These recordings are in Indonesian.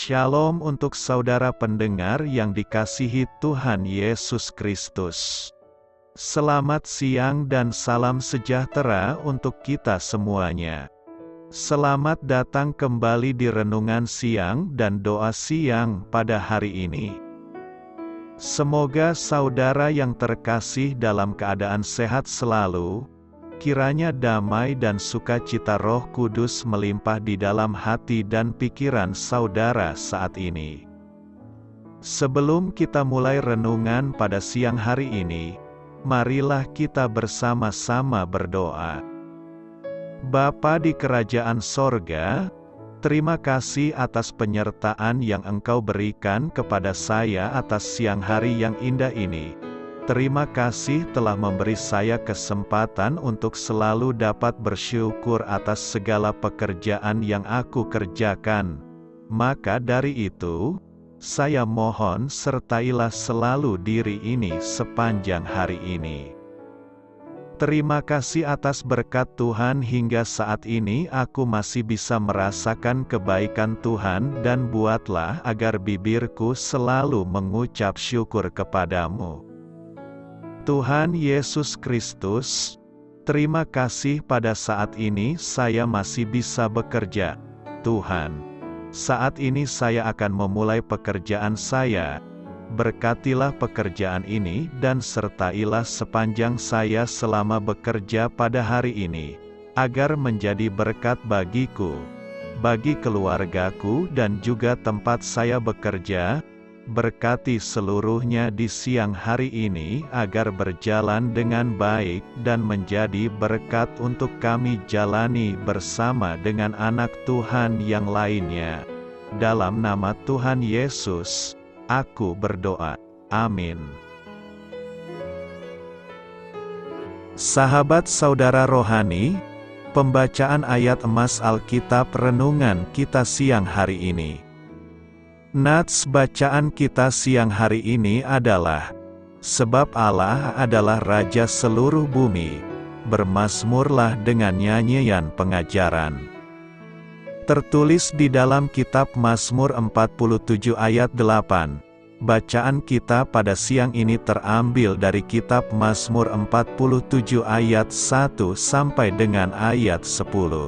Shalom untuk saudara pendengar yang dikasihi Tuhan Yesus Kristus. Selamat siang dan salam sejahtera untuk kita semuanya. Selamat datang kembali di renungan siang dan doa siang pada hari ini. Semoga saudara yang terkasih dalam keadaan sehat selalu. Kiranya damai dan sukacita Roh Kudus melimpah di dalam hati dan pikiran saudara saat ini. Sebelum kita mulai renungan pada siang hari ini, marilah kita bersama-sama berdoa. Bapa di kerajaan sorga, terima kasih atas penyertaan yang Engkau berikan kepada saya atas siang hari yang indah ini. Terima kasih telah memberi saya kesempatan untuk selalu dapat bersyukur atas segala pekerjaan yang aku kerjakan. Maka dari itu, saya mohon sertailah selalu diri ini sepanjang hari ini. Terima kasih atas berkat Tuhan hingga saat ini aku masih bisa merasakan kebaikan Tuhan dan buatlah agar bibirku selalu mengucap syukur kepadamu. Tuhan Yesus Kristus, terima kasih pada saat ini saya masih bisa bekerja. Tuhan, saat ini saya akan memulai pekerjaan saya. Berkatilah pekerjaan ini dan sertailah sepanjang saya selama bekerja pada hari ini, agar menjadi berkat bagiku, bagi keluargaku dan juga tempat saya bekerja. Berkati seluruhnya di siang hari ini agar berjalan dengan baik dan menjadi berkat untuk kami jalani bersama dengan anak Tuhan yang lainnya. Dalam nama Tuhan Yesus, aku berdoa. Amin. Sahabat saudara rohani, pembacaan ayat emas Alkitab renungan kita siang hari ini. Nats bacaan kita siang hari ini adalah, sebab Allah adalah Raja seluruh bumi, bermazmurlah dengan nyanyian pengajaran. Tertulis di dalam kitab Mazmur 47 ayat 8. Bacaan kita pada siang ini terambil dari kitab Mazmur 47 ayat 1 sampai dengan ayat 10.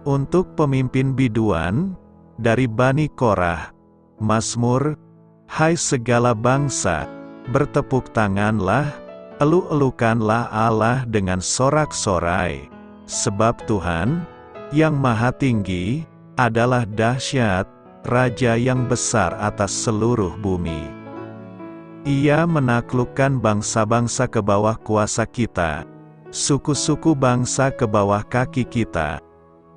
Untuk pemimpin biduan, dari Bani Korah, Mazmur, hai segala bangsa, bertepuk tanganlah, elu-elukanlah Allah dengan sorak-sorai, sebab Tuhan, yang maha tinggi, adalah dahsyat, Raja yang besar atas seluruh bumi. Ia menaklukkan bangsa-bangsa ke bawah kuasa kita, suku-suku bangsa ke bawah kaki kita.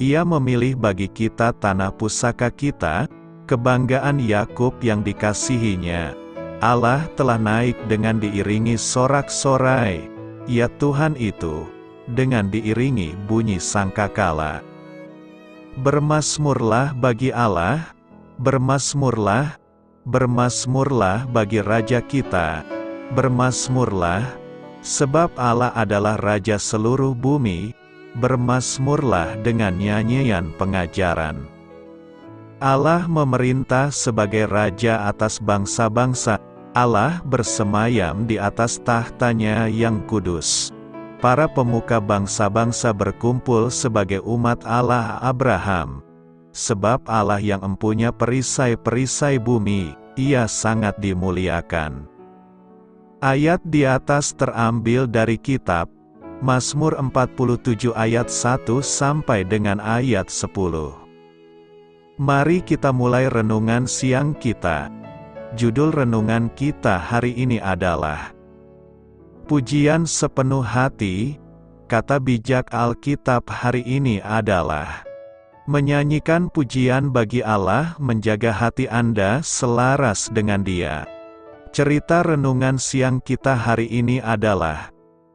Ia memilih bagi kita tanah pusaka kita, kebanggaan Yakub yang dikasihinya. Allah telah naik dengan diiringi sorak-sorai, ya Tuhan itu, dengan diiringi bunyi sangkakala. Bermazmurlah bagi Allah, bermazmurlah, bermazmurlah bagi Raja kita, bermazmurlah, sebab Allah adalah Raja seluruh bumi. Bermazmurlah dengan nyanyian pengajaran. Allah memerintah sebagai Raja atas bangsa-bangsa. Allah bersemayam di atas tahtanya yang kudus. Para pemuka bangsa-bangsa berkumpul sebagai umat Allah Abraham. Sebab Allah yang empunya perisai-perisai bumi, Ia sangat dimuliakan. Ayat di atas terambil dari kitab Mazmur 47 ayat 1 sampai dengan ayat 10. Mari kita mulai renungan siang kita. Judul renungan kita hari ini adalah Pujian Sepenuh Hati. Kata bijak Alkitab hari ini adalah menyanyikan pujian bagi Allah, menjaga hati Anda selaras dengan Dia. Cerita renungan siang kita hari ini adalah,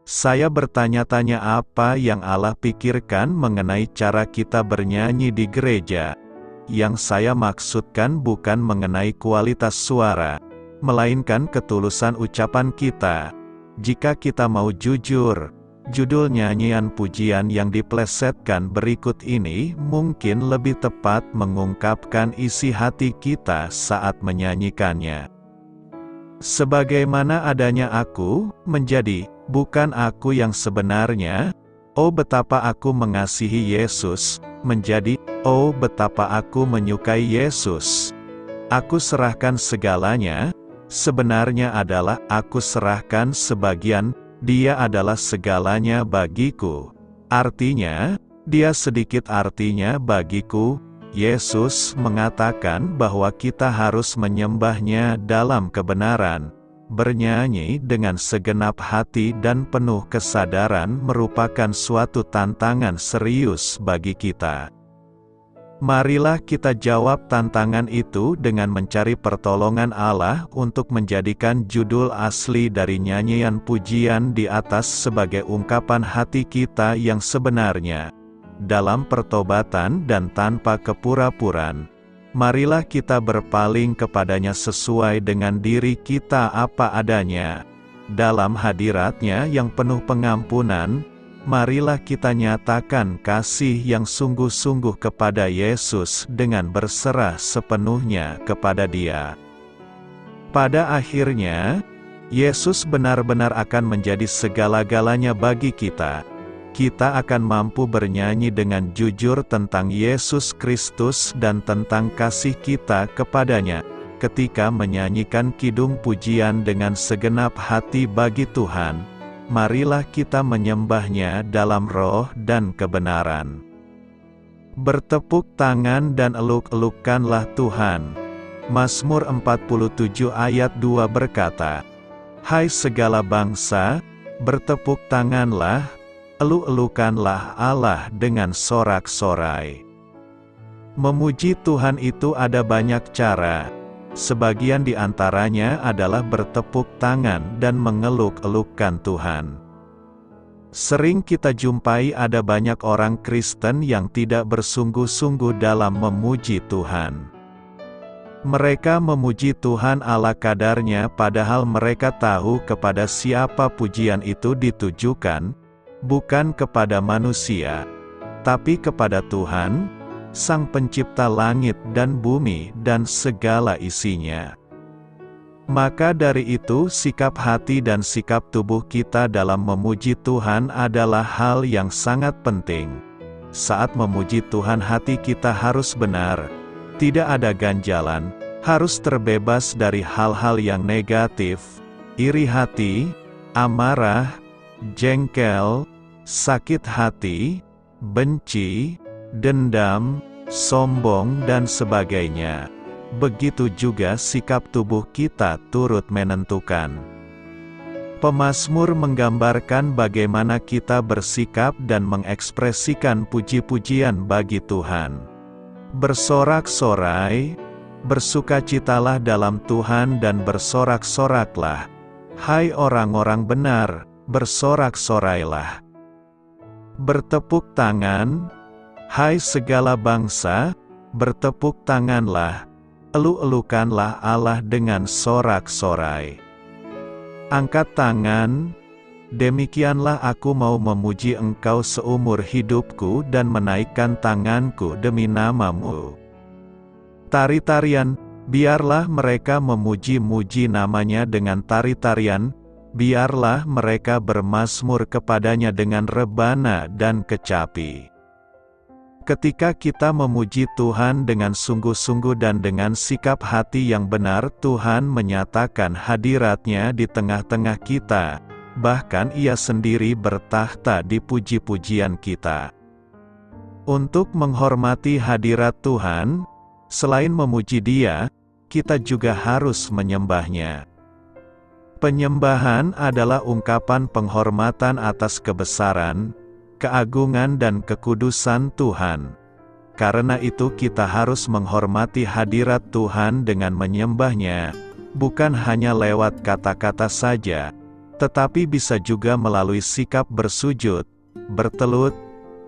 saya bertanya-tanya apa yang Allah pikirkan mengenai cara kita bernyanyi di gereja. Yang saya maksudkan bukan mengenai kualitas suara, melainkan ketulusan ucapan kita. Jika kita mau jujur, Judul nyanyian pujian yang diplesetkan berikut ini mungkin lebih tepat mengungkapkan isi hati kita saat menyanyikannya. Sebagaimana adanya aku, menjadi, bukan aku yang sebenarnya, oh betapa aku mengasihi Yesus, menjadi, oh betapa aku menyukai Yesus. Aku serahkan segalanya, sebenarnya adalah aku serahkan sebagian, Dia adalah segalanya bagiku. Artinya, Dia sedikit artinya bagiku. Yesus mengatakan bahwa kita harus menyembahnya dalam kebenaran. Bernyanyi dengan segenap hati dan penuh kesadaran merupakan suatu tantangan serius bagi kita. Marilah kita jawab tantangan itu dengan mencari pertolongan Allah untuk menjadikan judul asli dari nyanyian pujian di atas sebagai ungkapan hati kita yang sebenarnya. Dalam pertobatan dan tanpa kepura-puraan, marilah kita berpaling kepadanya sesuai dengan diri kita apa adanya. Dalam hadiratnya yang penuh pengampunan, marilah kita nyatakan kasih yang sungguh-sungguh kepada Yesus dengan berserah sepenuhnya kepada Dia. Pada akhirnya, Yesus benar-benar akan menjadi segala-galanya bagi kita. Kita akan mampu bernyanyi dengan jujur tentang Yesus Kristus dan tentang kasih kita kepadanya, ketika menyanyikan kidung pujian dengan segenap hati bagi Tuhan. Marilah kita menyembahnya dalam roh dan kebenaran. Bertepuk tangan dan eluk-elukkanlah Tuhan. Mazmur 47 ayat 2 berkata, Hai segala bangsa, bertepuk tanganlah, eluk-elukkanlah Allah dengan sorak-sorai. Memuji Tuhan itu ada banyak cara. Sebagian di antaranya adalah bertepuk tangan dan mengeluk-elukkan Tuhan. Sering kita jumpai ada banyak orang Kristen yang tidak bersungguh-sungguh dalam memuji Tuhan. Mereka memuji Tuhan ala kadarnya padahal mereka tahu kepada siapa pujian itu ditujukan, bukan kepada manusia, tapi kepada Tuhan, Sang Pencipta langit dan bumi dan segala isinya. Maka dari itu sikap hati dan sikap tubuh kita dalam memuji Tuhan adalah hal yang sangat penting. Saat memuji Tuhan hati kita harus benar, tidak ada ganjalan, harus terbebas dari hal-hal yang negatif, iri hati, amarah, jengkel, sakit hati, benci, dendam, sombong dan sebagainya. Begitu juga sikap tubuh kita turut menentukan. Pemazmur menggambarkan bagaimana kita bersikap dan mengekspresikan puji-pujian bagi Tuhan. Bersorak-sorai, bersukacitalah dalam Tuhan dan bersorak-soraklah. Hai orang-orang benar, bersorak-sorailah. Bertepuk tangan, hai segala bangsa, bertepuk tanganlah, eluk-elukkanlah Allah dengan sorak-sorai. Angkat tangan, demikianlah aku mau memuji Engkau seumur hidupku dan menaikkan tanganku demi nama-Mu. Tari-tarian, biarlah mereka memuji-muji namanya dengan tari-tarian, biarlah mereka bermazmur kepadanya dengan rebana dan kecapi. Ketika kita memuji Tuhan dengan sungguh-sungguh dan dengan sikap hati yang benar, Tuhan menyatakan hadirat-Nya di tengah-tengah kita, bahkan Ia sendiri bertakhta di puji-pujian kita. Untuk menghormati hadirat Tuhan, selain memuji Dia, kita juga harus menyembah-Nya. Penyembahan adalah ungkapan penghormatan atas kebesaran, keagungan dan kekudusan Tuhan. Karena itu kita harus menghormati hadirat Tuhan dengan menyembah-Nya, bukan hanya lewat kata-kata saja, tetapi bisa juga melalui sikap bersujud, bertelut,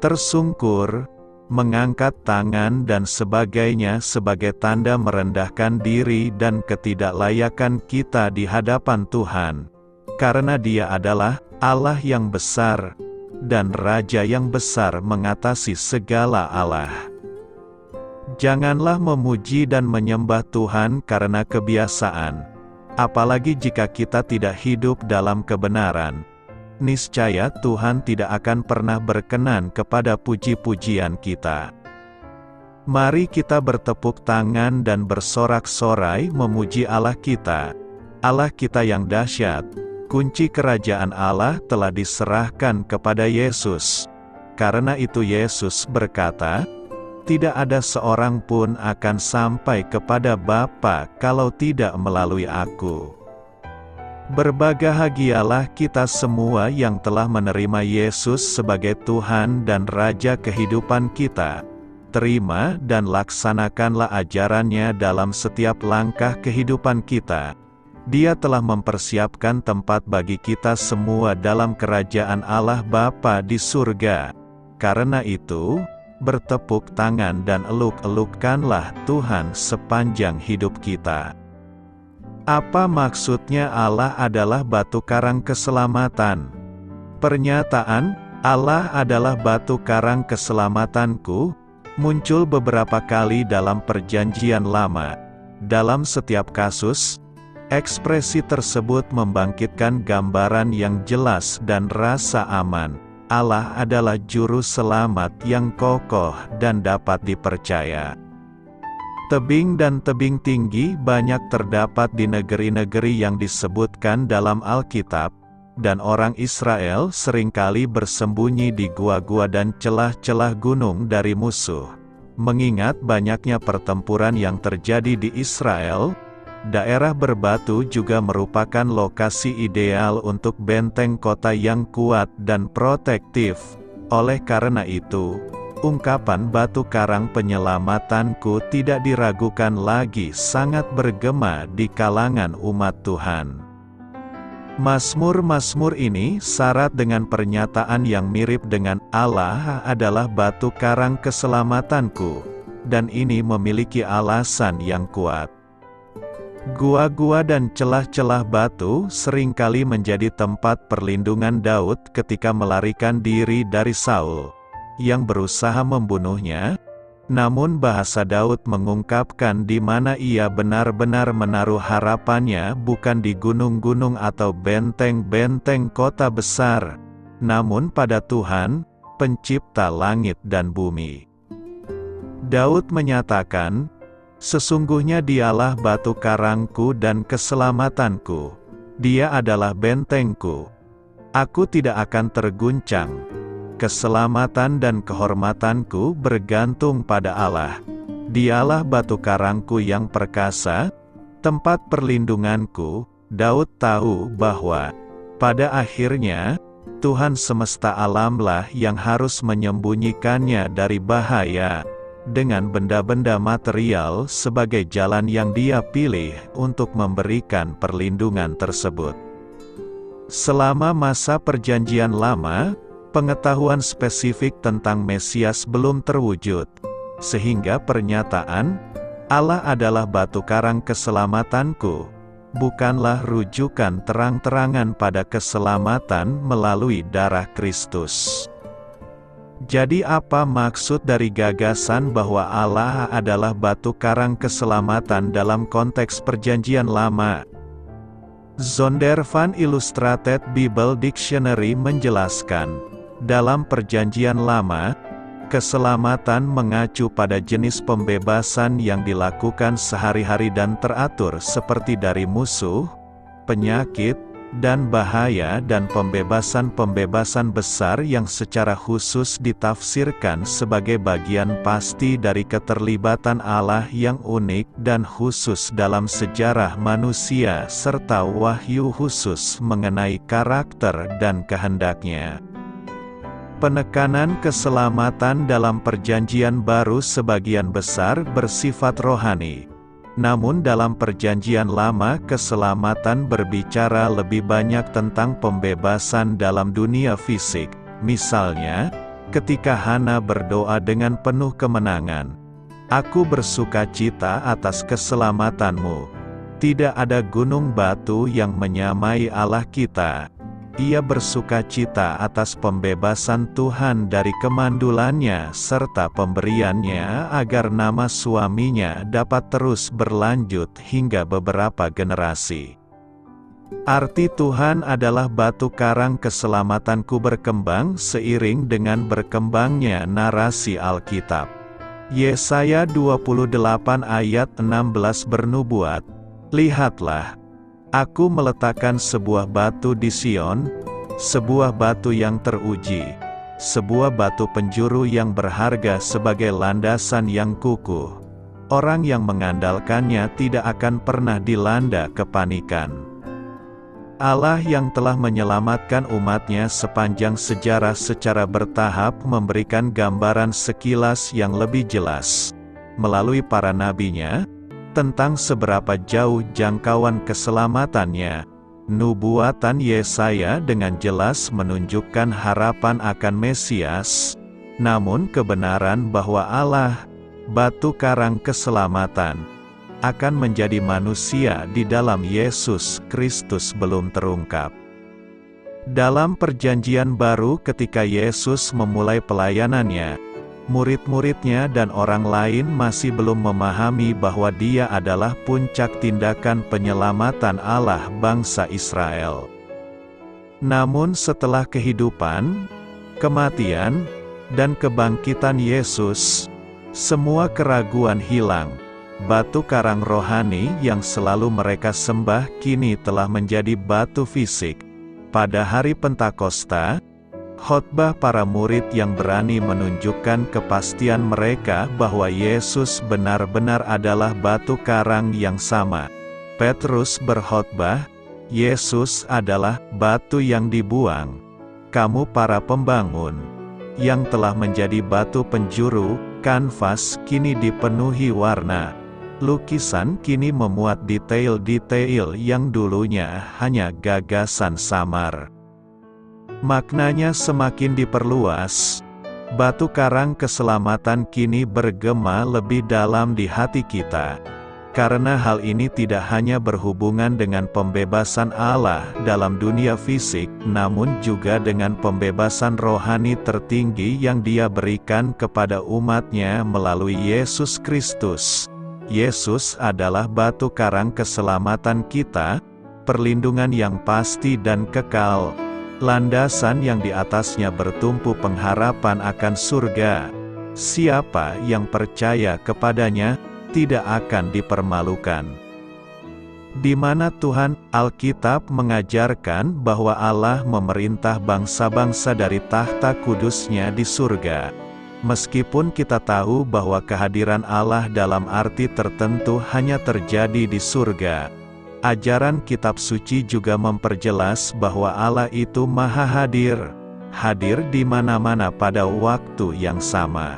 tersungkur, mengangkat tangan dan sebagainya sebagai tanda merendahkan diri dan ketidaklayakan kita di hadapan Tuhan. Karena Dia adalah Allah yang besar, dan Raja yang besar mengatasi segala Allah. Janganlah memuji dan menyembah Tuhan karena kebiasaan, apalagi jika kita tidak hidup dalam kebenaran. Niscaya Tuhan tidak akan pernah berkenan kepada puji-pujian kita. Mari kita bertepuk tangan dan bersorak-sorai memuji Allah kita yang dahsyat. Kunci kerajaan Allah telah diserahkan kepada Yesus. Karena itu Yesus berkata, "Tidak ada seorang pun akan sampai kepada Bapa kalau tidak melalui Aku." Berbahagialah kita semua yang telah menerima Yesus sebagai Tuhan dan Raja kehidupan kita. Terima dan laksanakanlah ajarannya dalam setiap langkah kehidupan kita. Dia telah mempersiapkan tempat bagi kita semua dalam kerajaan Allah Bapa di surga. Karena itu, bertepuk tangan dan eluk-elukkanlah Tuhan sepanjang hidup kita. Apa maksudnya Allah adalah batu karang keselamatan? Pernyataan, Allah adalah batu karang keselamatanku, muncul beberapa kali dalam Perjanjian Lama. Dalam setiap kasus, ekspresi tersebut membangkitkan gambaran yang jelas dan rasa aman. Allah adalah juru selamat yang kokoh dan dapat dipercaya. Tebing dan tebing tinggi banyak terdapat di negeri-negeri yang disebutkan dalam Alkitab, dan orang Israel seringkali bersembunyi di gua-gua dan celah-celah gunung dari musuh. Mengingat banyaknya pertempuran yang terjadi di Israel, daerah berbatu juga merupakan lokasi ideal untuk benteng kota yang kuat dan protektif. Oleh karena itu, ungkapan batu karang penyelamatanku tidak diragukan lagi sangat bergema di kalangan umat Tuhan. Mazmur-mazmur ini syarat dengan pernyataan yang mirip dengan Allah adalah batu karang keselamatanku, dan ini memiliki alasan yang kuat. Gua-gua dan celah-celah batu seringkali menjadi tempat perlindungan Daud ketika melarikan diri dari Saul yang berusaha membunuhnya. Namun bahasa Daud mengungkapkan di mana ia benar-benar menaruh harapannya bukan di gunung-gunung atau benteng-benteng kota besar, namun pada Tuhan, pencipta langit dan bumi. Daud menyatakan, "Sesungguhnya Dialah batu karangku dan keselamatanku. Dia adalah bentengku. Aku tidak akan terguncang. Keselamatan dan kehormatanku bergantung pada Allah. Dialah batu karangku yang perkasa, tempat perlindunganku." Daud tahu bahwa, pada akhirnya, Tuhan semesta alamlah yang harus menyembunyikannya dari bahaya, dengan benda-benda material sebagai jalan yang dia pilih untuk memberikan perlindungan tersebut. Selama masa Perjanjian Lama, pengetahuan spesifik tentang Mesias belum terwujud, sehingga pernyataan, Allah adalah batu karang keselamatanku, bukanlah rujukan terang-terangan pada keselamatan melalui darah Kristus. Jadi apa maksud dari gagasan bahwa Allah adalah batu karang keselamatan dalam konteks Perjanjian Lama? Zondervan Illustrated Bible Dictionary menjelaskan, dalam Perjanjian Lama, keselamatan mengacu pada jenis pembebasan yang dilakukan sehari-hari dan teratur seperti dari musuh, penyakit, dan bahaya, dan pembebasan-pembebasan besar yang secara khusus ditafsirkan sebagai bagian pasti dari keterlibatan Allah yang unik dan khusus dalam sejarah manusia serta wahyu khusus mengenai karakter dan kehendaknya. Penekanan keselamatan dalam Perjanjian Baru sebagian besar bersifat rohani. Namun dalam Perjanjian Lama keselamatan berbicara lebih banyak tentang pembebasan dalam dunia fisik. Misalnya, ketika Hana berdoa dengan penuh kemenangan, "Aku bersukacita atas keselamatanmu. Tidak ada gunung batu yang menyamai Allah kita. ia bersukacita atas pembebasan Tuhan dari kemandulannya serta pemberiannya agar nama suaminya dapat terus berlanjut hingga beberapa generasi. Arti Tuhan adalah batu karang keselamatanku berkembang seiring dengan berkembangnya narasi Alkitab. Yesaya 28 ayat 16 bernubuat, "Lihatlah, Aku meletakkan sebuah batu di Sion, sebuah batu yang teruji, sebuah batu penjuru yang berharga sebagai landasan yang kukuh. Orang yang mengandalkannya tidak akan pernah dilanda kepanikan." Allah yang telah menyelamatkan umatnya sepanjang sejarah secara bertahap memberikan gambaran sekilas yang lebih jelas, melalui para nabinya, tentang seberapa jauh jangkauan keselamatannya. Nubuatan Yesaya dengan jelas menunjukkan harapan akan Mesias, namun kebenaran bahwa Allah, batu karang keselamatan, akan menjadi manusia di dalam Yesus Kristus belum terungkap. Dalam Perjanjian Baru ketika Yesus memulai pelayanannya, murid-muridnya dan orang lain masih belum memahami bahwa Dia adalah puncak tindakan penyelamatan Allah bangsa Israel. Namun setelah kehidupan, kematian, dan kebangkitan Yesus, semua keraguan hilang. Batu karang rohani yang selalu mereka sembah kini telah menjadi batu fisik. Pada hari Pentakosta, khotbah para murid yang berani menunjukkan kepastian mereka bahwa Yesus benar-benar adalah batu karang yang sama. Petrus berkhotbah, "Yesus adalah batu yang dibuang. Kamu para pembangun, yang telah menjadi batu penjuru, kanvas kini dipenuhi warna. Lukisan kini memuat detail-detail yang dulunya hanya gagasan samar." Maknanya semakin diperluas. Batu karang keselamatan kini bergema lebih dalam di hati kita. Karena hal ini tidak hanya berhubungan dengan pembebasan Allah dalam dunia fisik, namun juga dengan pembebasan rohani tertinggi yang Dia berikan kepada umatnya melalui Yesus Kristus. Yesus adalah batu karang keselamatan kita, perlindungan yang pasti dan kekal, landasan yang di atasnya bertumpu pengharapan akan surga. Siapa yang percaya kepadanya, tidak akan dipermalukan. Di mana Tuhan, Alkitab mengajarkan bahwa Allah memerintah bangsa-bangsa dari tahta kudusnya di surga. Meskipun kita tahu bahwa kehadiran Allah dalam arti tertentu hanya terjadi di surga, ajaran kitab suci juga memperjelas bahwa Allah itu maha hadir, hadir di mana-mana pada waktu yang sama.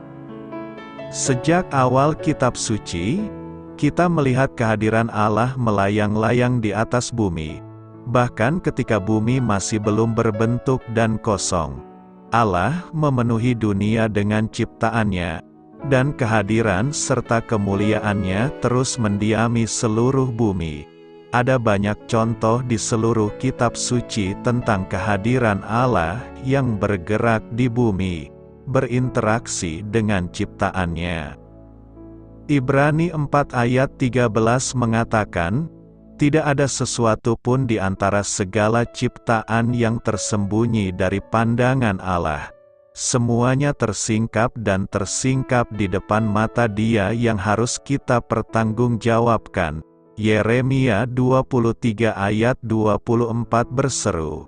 Sejak awal kitab suci, kita melihat kehadiran Allah melayang-layang di atas bumi. Bahkan ketika bumi masih belum berbentuk dan kosong, Allah memenuhi dunia dengan ciptaannya, dan kehadiran serta kemuliaannya terus mendiami seluruh bumi. Ada banyak contoh di seluruh kitab suci tentang kehadiran Allah yang bergerak di bumi, berinteraksi dengan ciptaannya. Ibrani 4 ayat 13 mengatakan, "Tidak ada sesuatu pun di antara segala ciptaan yang tersembunyi dari pandangan Allah. Semuanya tersingkap dan tersingkap di depan mata Dia yang harus kita pertanggungjawabkan." Yeremia 23 ayat 24 berseru,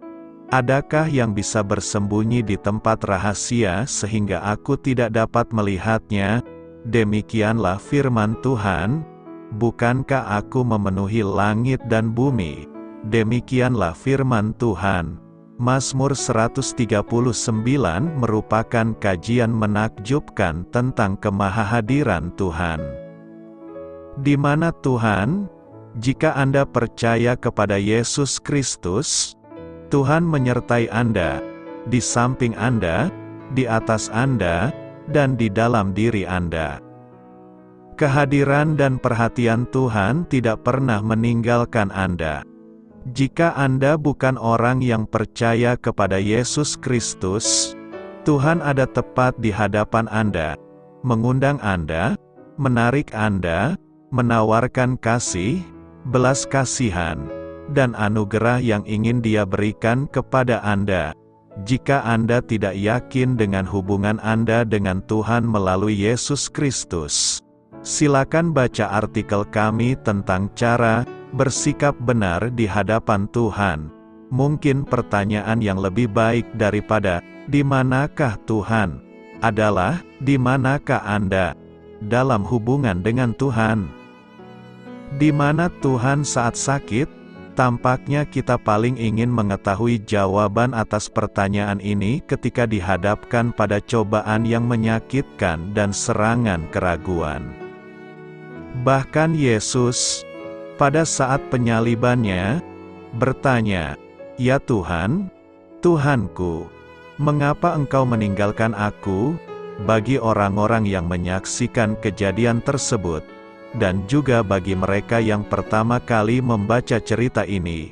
"Adakah yang bisa bersembunyi di tempat rahasia sehingga aku tidak dapat melihatnya? Demikianlah firman Tuhan, bukankah aku memenuhi langit dan bumi?" Demikianlah firman Tuhan. Mazmur 139 merupakan kajian menakjubkan tentang kemahahadiran Tuhan. Di mana Tuhan? Jika Anda percaya kepada Yesus Kristus, Tuhan menyertai Anda, di samping Anda, di atas Anda, dan di dalam diri Anda. Kehadiran dan perhatian Tuhan tidak pernah meninggalkan Anda. Jika Anda bukan orang yang percaya kepada Yesus Kristus, Tuhan ada tepat di hadapan Anda, mengundang Anda, menarik Anda, menawarkan kasih, belas kasihan, dan anugerah yang ingin Dia berikan kepada Anda. Jika Anda tidak yakin dengan hubungan Anda dengan Tuhan melalui Yesus Kristus, silakan baca artikel kami tentang cara bersikap benar di hadapan Tuhan. Mungkin pertanyaan yang lebih baik daripada "Di manakah Tuhan?" adalah "Di manakah Anda dalam hubungan dengan Tuhan?" Di mana Tuhan saat sakit? Tampaknya kita paling ingin mengetahui jawaban atas pertanyaan ini ketika dihadapkan pada cobaan yang menyakitkan dan serangan keraguan. Bahkan Yesus, pada saat penyalibannya, bertanya, "Ya Tuhan, Tuhanku, mengapa Engkau meninggalkan aku?" Bagi orang-orang yang menyaksikan kejadian tersebut, dan juga bagi mereka yang pertama kali membaca cerita ini,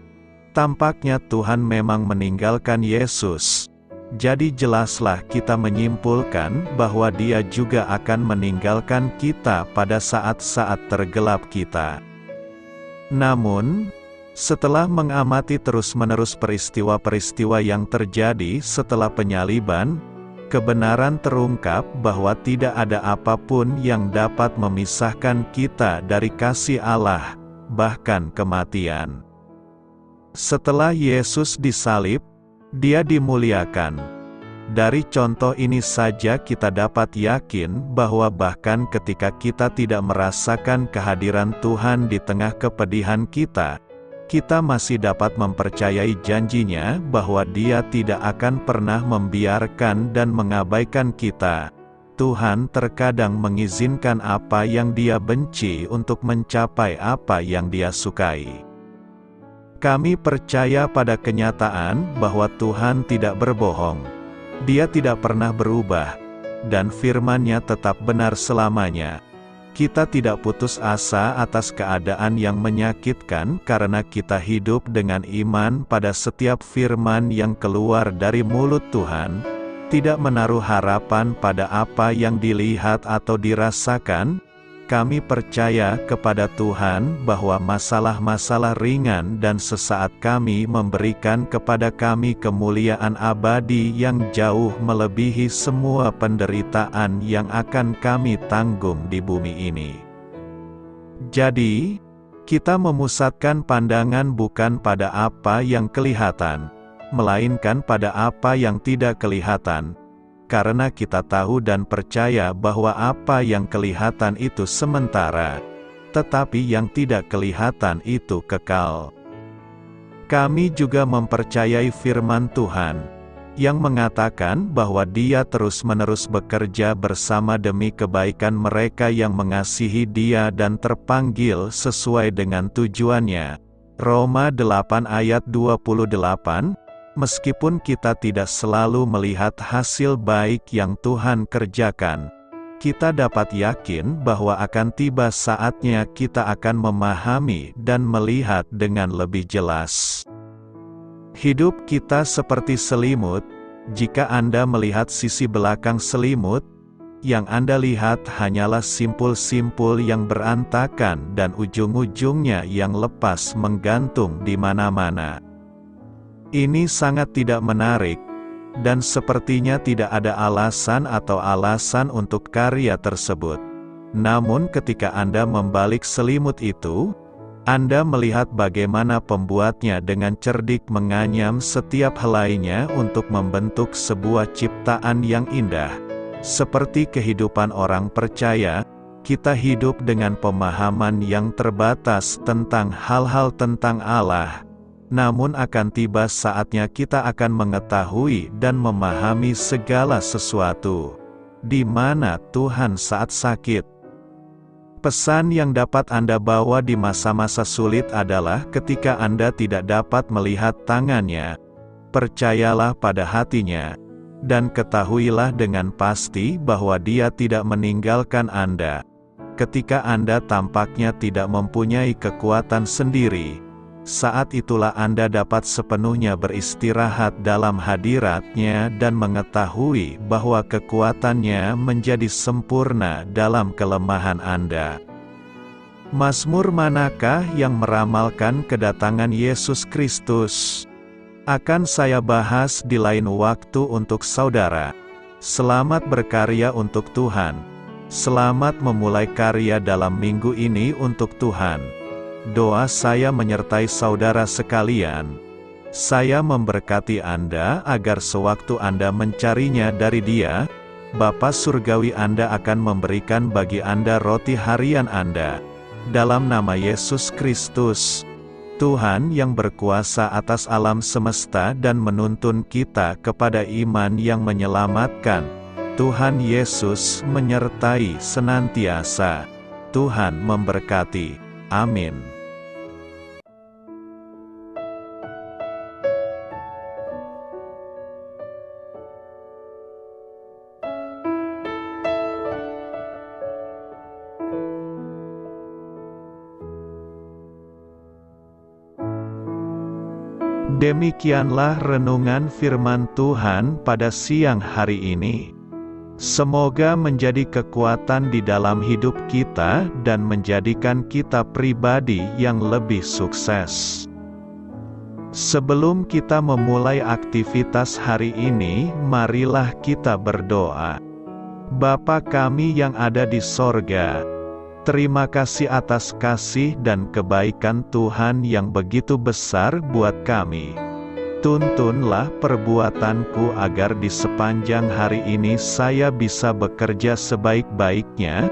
tampaknya Tuhan memang meninggalkan Yesus. Jadi jelaslah kita menyimpulkan bahwa Dia juga akan meninggalkan kita pada saat-saat tergelap kita. Namun, setelah mengamati terus-menerus peristiwa-peristiwa yang terjadi setelah penyaliban, kebenaran terungkap bahwa tidak ada apapun yang dapat memisahkan kita dari kasih Allah, bahkan kematian. Setelah Yesus disalib, Dia dimuliakan. Dari contoh ini saja kita dapat yakin bahwa bahkan ketika kita tidak merasakan kehadiran Tuhan di tengah kepedihan kita masih dapat mempercayai janjinya bahwa Dia tidak akan pernah membiarkan dan mengabaikan kita. Tuhan terkadang mengizinkan apa yang Dia benci untuk mencapai apa yang Dia sukai. Kami percaya pada kenyataan bahwa Tuhan tidak berbohong. Dia tidak pernah berubah, dan firman-Nya tetap benar selamanya. Kita tidak putus asa atas keadaan yang menyakitkan karena kita hidup dengan iman pada setiap firman yang keluar dari mulut Tuhan, tidak menaruh harapan pada apa yang dilihat atau dirasakan. Kami percaya kepada Tuhan bahwa masalah-masalah ringan dan sesaat kami memberikan kepada kami kemuliaan abadi yang jauh melebihi semua penderitaan yang akan kami tanggung di bumi ini. Jadi, kita memusatkan pandangan bukan pada apa yang kelihatan, melainkan pada apa yang tidak kelihatan, karena kita tahu dan percaya bahwa apa yang kelihatan itu sementara, tetapi yang tidak kelihatan itu kekal. Kami juga mempercayai firman Tuhan, yang mengatakan bahwa Dia terus-menerus bekerja bersama demi kebaikan mereka yang mengasihi Dia dan terpanggil sesuai dengan tujuannya. Roma 8 ayat 28. Meskipun kita tidak selalu melihat hasil baik yang Tuhan kerjakan, kita dapat yakin bahwa akan tiba saatnya kita akan memahami dan melihat dengan lebih jelas. Hidup kita seperti selimut. Jika Anda melihat sisi belakang selimut, yang Anda lihat hanyalah simpul-simpul yang berantakan dan ujung-ujungnya yang lepas menggantung di mana-mana. Ini sangat tidak menarik, dan sepertinya tidak ada alasan atau alasan untuk karya tersebut. Namun ketika Anda membalik selimut itu, Anda melihat bagaimana pembuatnya dengan cerdik menganyam setiap helainya untuk membentuk sebuah ciptaan yang indah. Seperti kehidupan orang percaya, kita hidup dengan pemahaman yang terbatas tentang hal-hal tentang Allah. Namun akan tiba saatnya kita akan mengetahui dan memahami segala sesuatu. Di mana Tuhan saat sakit. Pesan yang dapat Anda bawa di masa-masa sulit adalah ketika Anda tidak dapat melihat tangannya, percayalah pada hatinya, dan ketahuilah dengan pasti bahwa Dia tidak meninggalkan Anda. Ketika Anda tampaknya tidak mempunyai kekuatan sendiri, Saat itulah Anda dapat sepenuhnya beristirahat dalam hadirat-Nya dan mengetahui bahwa kekuatan-Nya menjadi sempurna dalam kelemahan Anda. Mazmur manakah yang meramalkan kedatangan Yesus Kristus? Akan saya bahas di lain waktu untuk saudara. Selamat berkarya untuk Tuhan. Selamat memulai karya dalam minggu ini untuk Tuhan. Doa saya menyertai saudara sekalian. Saya memberkati Anda agar sewaktu Anda mencarinya dari Dia, Bapa Surgawi Anda akan memberikan bagi Anda roti harian Anda. Dalam nama Yesus Kristus, Tuhan yang berkuasa atas alam semesta dan menuntun kita kepada iman yang menyelamatkan, Tuhan Yesus menyertai senantiasa. Tuhan memberkati. Amin. Demikianlah renungan firman Tuhan pada siang hari ini. Semoga menjadi kekuatan di dalam hidup kita dan menjadikan kita pribadi yang lebih sukses. Sebelum kita memulai aktivitas hari ini, marilah kita berdoa. Bapa kami yang ada di sorga, terima kasih atas kasih dan kebaikan Tuhan yang begitu besar buat kami. Tuntunlah perbuatanku agar di sepanjang hari ini saya bisa bekerja sebaik-baiknya,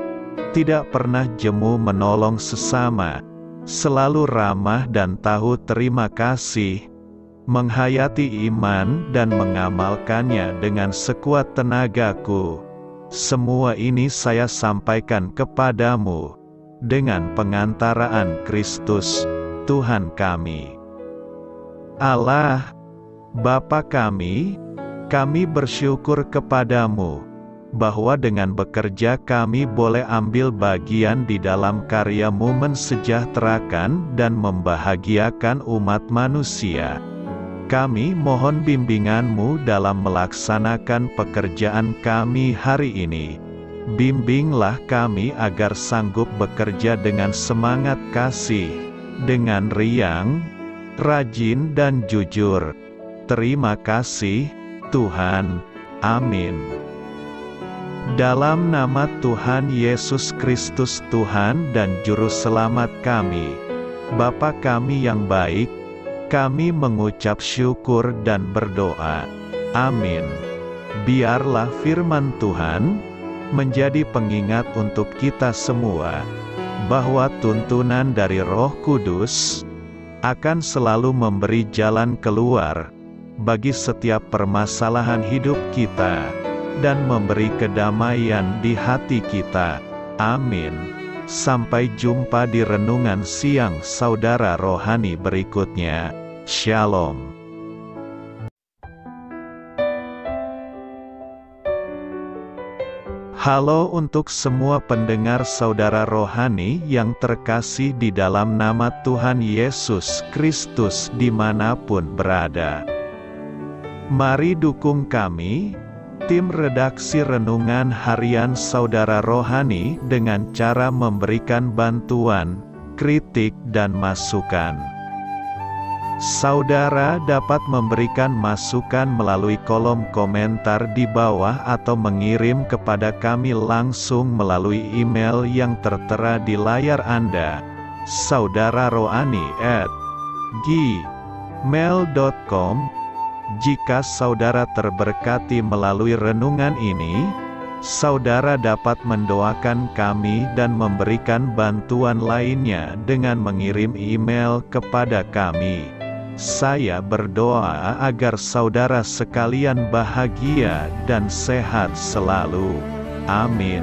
tidak pernah jemu menolong sesama, selalu ramah dan tahu terima kasih, menghayati iman dan mengamalkannya dengan sekuat tenagaku. Semua ini saya sampaikan kepadamu, dengan pengantaraan Kristus, Tuhan kami. Allah, Bapa kami bersyukur kepadamu, bahwa dengan bekerja kami boleh ambil bagian di dalam karya-Mu mensejahterakan dan membahagiakan umat manusia. Kami mohon bimbingan-Mu dalam melaksanakan pekerjaan kami hari ini. Bimbinglah kami agar sanggup bekerja dengan semangat kasih, dengan riang, rajin dan jujur. Terima kasih, Tuhan. Amin. Dalam nama Tuhan Yesus Kristus Tuhan dan Juru Selamat kami, Bapa kami yang baik, kami mengucap syukur dan berdoa. Amin. Biarlah firman Tuhan menjadi pengingat untuk kita semua, bahwa tuntunan dari Roh Kudus akan selalu memberi jalan keluar bagi setiap permasalahan hidup kita, dan memberi kedamaian di hati kita. Amin. Sampai jumpa di renungan siang saudara rohani berikutnya. Shalom. Halo untuk semua pendengar saudara rohani yang terkasih di dalam nama Tuhan Yesus Kristus dimanapun berada. Mari dukung kami, tim redaksi Renungan Harian Saudara Rohani dengan cara memberikan bantuan, kritik dan masukan. Saudara dapat memberikan masukan melalui kolom komentar di bawah atau mengirim kepada kami langsung melalui email yang tertera di layar Anda, saudararohani@gmail.com. Jika saudara terberkati melalui renungan ini, saudara dapat mendoakan kami dan memberikan bantuan lainnya dengan mengirim email kepada kami. Saya berdoa agar saudara sekalian bahagia dan sehat selalu. Amin.